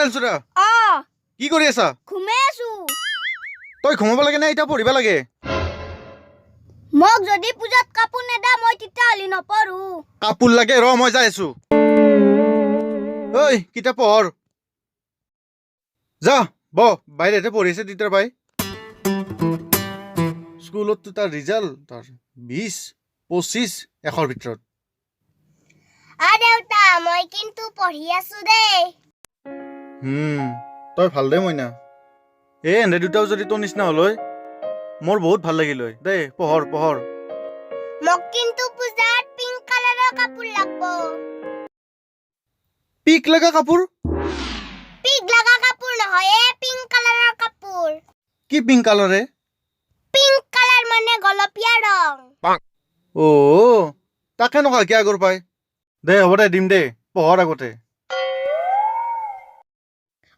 আনছুৰা কি কৰি আছা ঘুমাই আছো তই ঘুমাব লাগে না এটা পঢ়িবা লাগে মোক যদি পূজাত কাপোৰ নেদা মই তিতা হলি নপঢ়ো কাপোৰ লাগে ৰ মই যাই আছো ঐ কিতাপ পঢ় যা ব বাইৰেতে পঢ়িছে তিতাৰ বাই স্কুলত তো তাৰ ৰিজাল্ট তাৰ 20 25 এখৰ ভিতৰত আ দেউতা মই কিন্তু পঢ়ি আছো দেই তই ভাল দে মইনা এনে দুটাও যদি তোৰ নিচিনা হলই মোৰ বহুত ভাল লাগিল দেই পঢ়ৰ পঢ়ৰ মোক কিন্তু পূজাত পিংক কালাৰৰ কাপোৰ লাগব পিক লগা কাপোৰ পিক লগা কাপোৰ নহয় পিংক কালাৰৰ কাপোৰ কি পিংক কালাৰে পিংক কালাৰ মানে গলপীয়া ৰং অ তাকে নকা কি আগৰ পাই দে হ'ব দে দিম দে পঢ়ৰ আগতে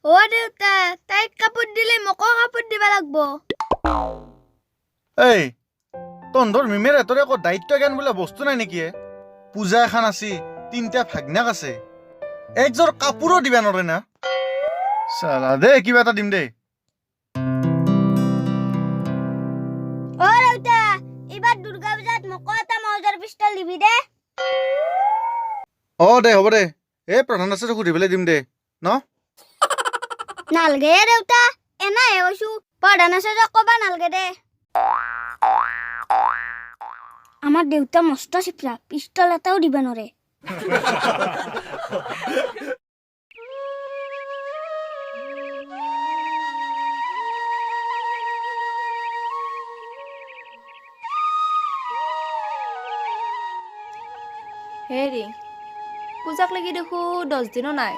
ও দেউতা তাইক কাপোৰ দিলে মোকো কাপোৰ দিবা লাগব এই তন্ধৰ মিমেৰ এতৰে একো দায়িত্ব জ্ঞান বোলা বস্তু নাই নেকি পূজা এখন আছে 3টা ভাগনাক আছে একজোৰ কাপোৰো দিবা নৰে না চালা দে কিবা এটা দিম দে ও দেউতা এবাৰ দুৰ্গা পূজাত মোকো এটা মজাৰ পিষ্টল দিবি দে দে হ'ব দে প্ৰধান আছে সুধি পেলাই দিম দে ন নালগে দেউতা এনাহে কৈছো প্ৰধান আছে কবা নালগে দে আমাৰ দেউতা মস্ত চিপৰা পিস্তল এটাও দিবা নৰে হেৰি পূজাক লাগি দেখো 10 দিনো নাই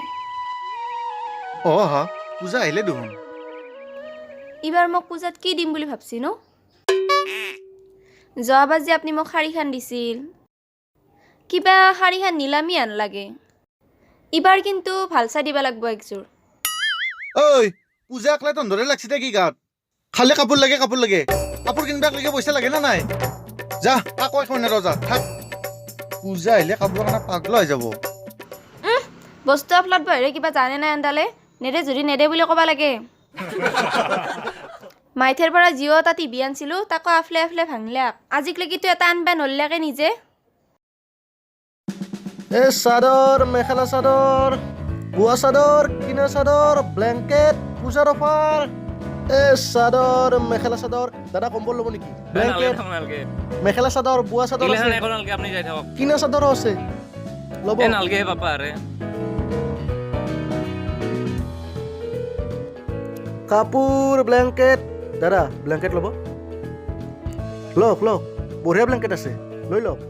হা পূজা আহিলে দেখোন এবাৰ মোক পূজাত কি দিম বুলি ভাবছি ন যোৱাবাৰ যে আপুনি মোক শাড়ীখান দিছিল কিবা শাড়ীখান নিলামি আন লাগে এবাৰ কিন্তু ভাল চাই দিবা লাগব একযোৰ ঐ পূজা আকলে তন্ধৰে লাগছি দে কি গাত খালি কাপোৰ লাগে কাপোৰ কিনবাক লাগে পইচা লাগে না নাই যা আকৌ এখন নে ৰজা থাক পূজা আহিলে কাপোৰৰ কাৰণে পাগল হৈ যাব বস্তু আপলত বাহিৰে কিবা জানে নাই আন্দালে নেদে যদি নেদে বুলি ক'বা লাগে মাইথেৰ পৰা জিঅ' এটা টিভি আনছিলো তাকো আফলে আফলে ভাঙলাক আজিক লাগিতো এটা আনবা নল্লাকে নিজে চাদৰ মেখেলা চাদৰ বোৱা চাদৰ কিনা চাদৰ ব্লেংকেট পূজাৰ অফাৰ চাদৰ মেখেলা চাদৰ দাদা কম্বল ল'ব নেকি ব্লেংকেট মেখেলা চাদৰ বোৱা চাদৰ আছে কিনা চাদৰো আছে ল'ব নালগে পাপা আৰে কাপোৰ ব্লেংকেট দাদা ব্লেংকেট ল'ব লওক বঢ়িয়া ব্লেংকেট আছে লৈ লওক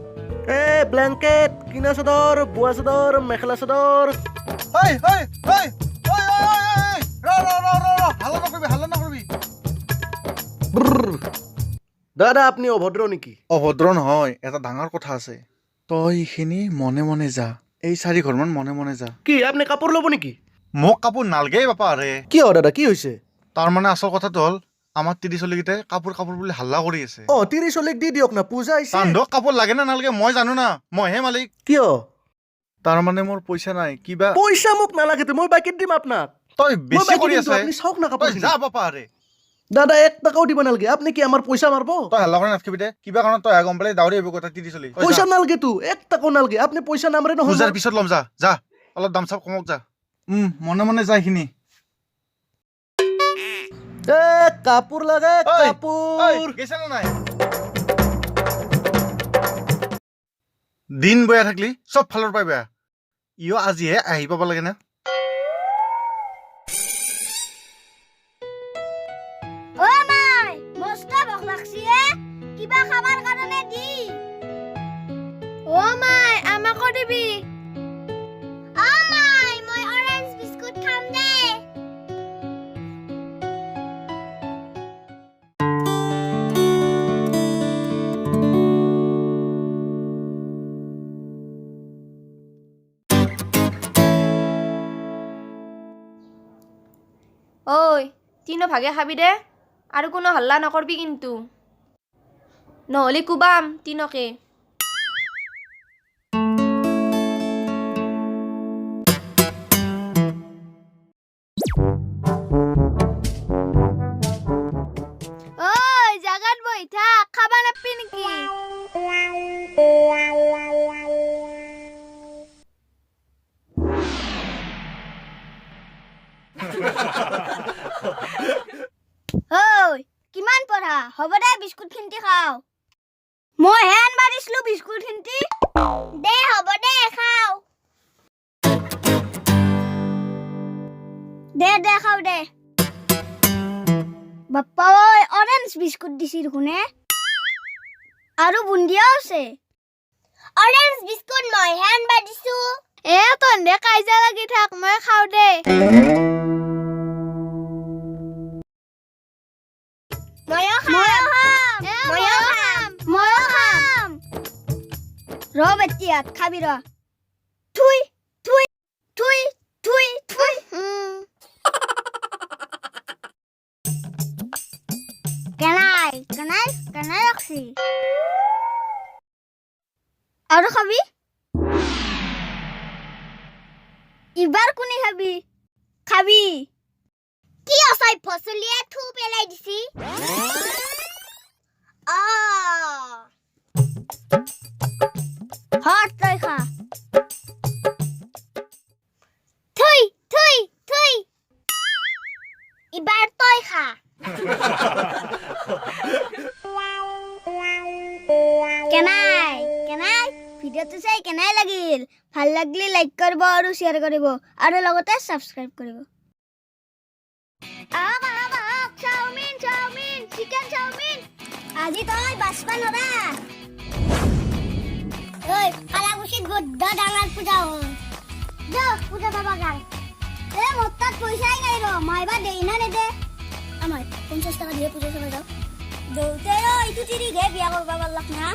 ব্লেংকেট কিনা চাদৰ বোৱা চাদৰ মেখেলা চাদৰ দাদা আপুনি অভদ্ৰ নেকি অভদ্ৰ নহয় এটা ডাঙৰ কথা আছে তই এইখিনি মনে মনে যা এই 4 ঘৰমান মনে মনে যা কি আপুনি কাপোৰ ল'ব নেকি মোক কাপোৰ নালগে বাপা আৰে কিয় দাদা কি হৈছে তাৰ মানে আচল কথাটো হ'ল আমাৰ 30 চলিকেইটাই কাপোৰ বুলি হাল্লা কৰি আছে 30 চলিক দি দিয়ক না পূজা আহিছে তান্ধক কাপোৰ লাগে না নালাগে মই জানো না মইহে মালিক কিয় তাৰ মানে মোৰ পইচা নাই কিবা পইচা মোক নালাগে মই বাকিত দিম আপোনাক তই বেছি কৰি আছ আপুনি চাওক না কাপোৰ তই যা বাপা আৰে দাদা 1 টাকাও দিব নালাগে আপুনি কি আমাৰ পইচা মাৰব তই হাল্লা কৰি নাথাকিবি দে কিবা কাৰণত তই গম পালে দাউৰি আহিব কথা 30 চলি পইচা নালাগে তো 1 টাকাও নালাগে আপুনি পইচা নামৰে নহয় পূজাৰ পিছত ল'ম যা অলপ দাম চাপ কমক যা মনে মনে যা এইখিনি কাপোৰ লাগে কাপোৰ গেছে না নাই দিন বেয়া থাকলি সব ফালৰ পৰা বেয়া ইও আজিহে আহি পাব লাগে না ও মাই মস্ত ভোক লাগছি কিবা খাবার কাৰণে দি ও মাই আমাকো দিবি ও মাই মই অৰেঞ্জ বিস্কুট খাম দে ঐ তিনো ভাগে খাবি দে আৰু কোনো হাল্লা নকৰবি কিন্তু নহ'লে কুবাম তিনকে কিমান পঢ়া হ'ব দে বিস্কুট খিন্তি খাও মই হে আনবা দিছিলো বিস্কুট খিন্তি দে হ'ব দে খাও দে খাও দে বাপ্পা ঐ অৰেঞ্জ বিস্কুট দিছি দেখোনে আৰু বুন্দিয়াও আছে অৰেঞ্জ বিস্কুট মই হে আনবা দিছো এ তন্দে কাইজা লাগি থাক মই খাও দে ময়ো খাম ৰ বেটিয়াত খাবি ৰ থুই থুই থুই থুই থুই কেনাই ৰাখছি আৰু খাবি ইবাৰ কোনে খাবি কি আছাই ফসলিয়া থু পেলাই দিছি হট তই খা থুই থুই থুই ইবাৰ তই খা কেনাই ভিডিওটো চাই কেনাই লাগিল ভাল লাগলি লাইক কৰিব আৰু শেয়াৰ কৰিব আৰু লগতে সাবস্ক্ৰাইব কৰিব চাওমিন চিকেন চাওমিন আজি তই বাছপা নৰা ঐ কালাগুছিত বদ্ধ ডাঙৰ পূজা হ'ল যা পূজা চাবা গাল মোৰ তাত পইচাই নাই ৰ মই এবাৰ দেই না নেদে আমাৰ 50 টাকা দিয়ে পূজা চাবা যাওঁ দেউতে এইটো তিৰি ঘে বিয়া কৰিব পাৰলাক না